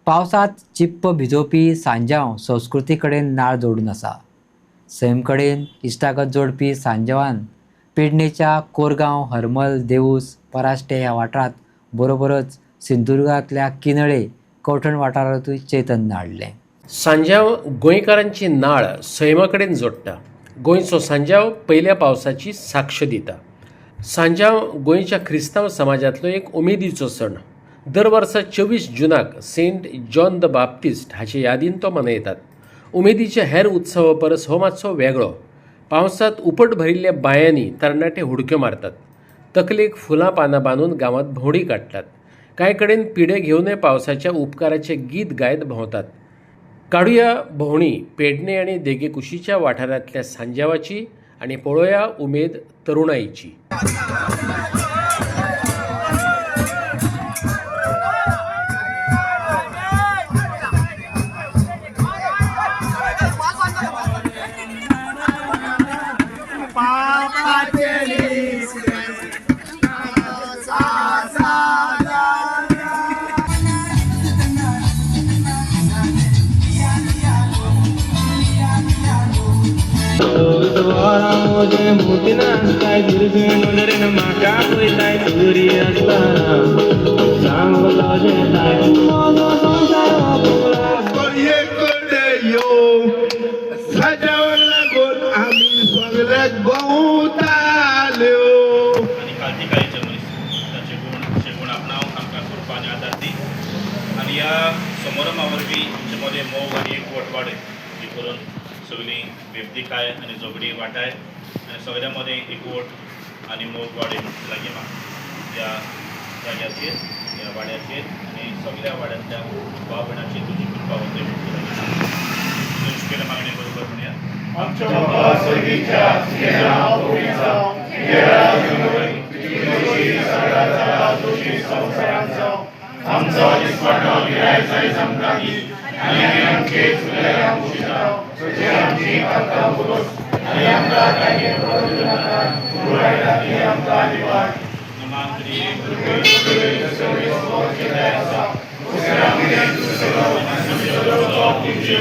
पावसात चिप्प भिजोवपी सांजाव संस्कृती कडेन नाळ जोडून आसा. सैम कडेन इश्टागत जोडपी सांजावान पेडणेच्या कोरगांव, हरमल, देवूस, पराश्टे ह्या वाठारांत बरोबरच सिंधुदुर्गांतल्या किनळे, कवठण वाठारांतूय चैतन्य हाडलें. सांजाव गोंयकारांची नाळ सैमा कडेन जोडटा. गोंयचो सांजाव पयल्या पावसाची साक्ष दिता. सांजाव गोंयच्या क्रिस्तांव समाजांतलो एक उमेदीचो सण. दर वर्सा 24 जूनाक सेंट जॉन द बाप्टिस्ट हाचे यादीन तो मनयतात. उमेदीच्या हेर उत्सवा परस हो मातसो वेगळो. पावसांत उपट भरिल्ल्या बायांनी तरणाटे हुडक्यो मारतात. तकलेक फुलां पानां बांदून गांवांत भोंवडी काडटात. कांय कडेन पिडे घेवनय पावसाच्या उपकाराचें गीत गायत भोंवतात. काडुया भोंवडी पेडणे आनी देगेकुशीच्या वाठारांतल्या सांजावाची आनी पळोवया उमेद तरुणाईची. आणि या समारंभा वरवीं आमचे मदें मोग आनी एक वटवाडे जी करून सगळीं बेबदिकाय आनी झगडी वाटाय आनी सगळ्या मदें एकवट आनी मोग वाडे लागीं ह्या जाग्याचेर ह्या वाड्याचेर आनी सगळ्या वाड्यांतल्या भाव भयणांची तुजी कृपा होते तुजे मागणी बरोबर म्हणया. आमचो दिसपट्टो गिरायचो समकागी आनी आमचे चुलया मुशिता तुजे आमची कर्तव्य पुरुष आनी आमकां काही प्रभू नाका पुरायता की आमकां दिवाट नमांतरी गुरुदेव सगळे सोचे दायसा उसरा आमचे दुसरो आनी सगळो तुझे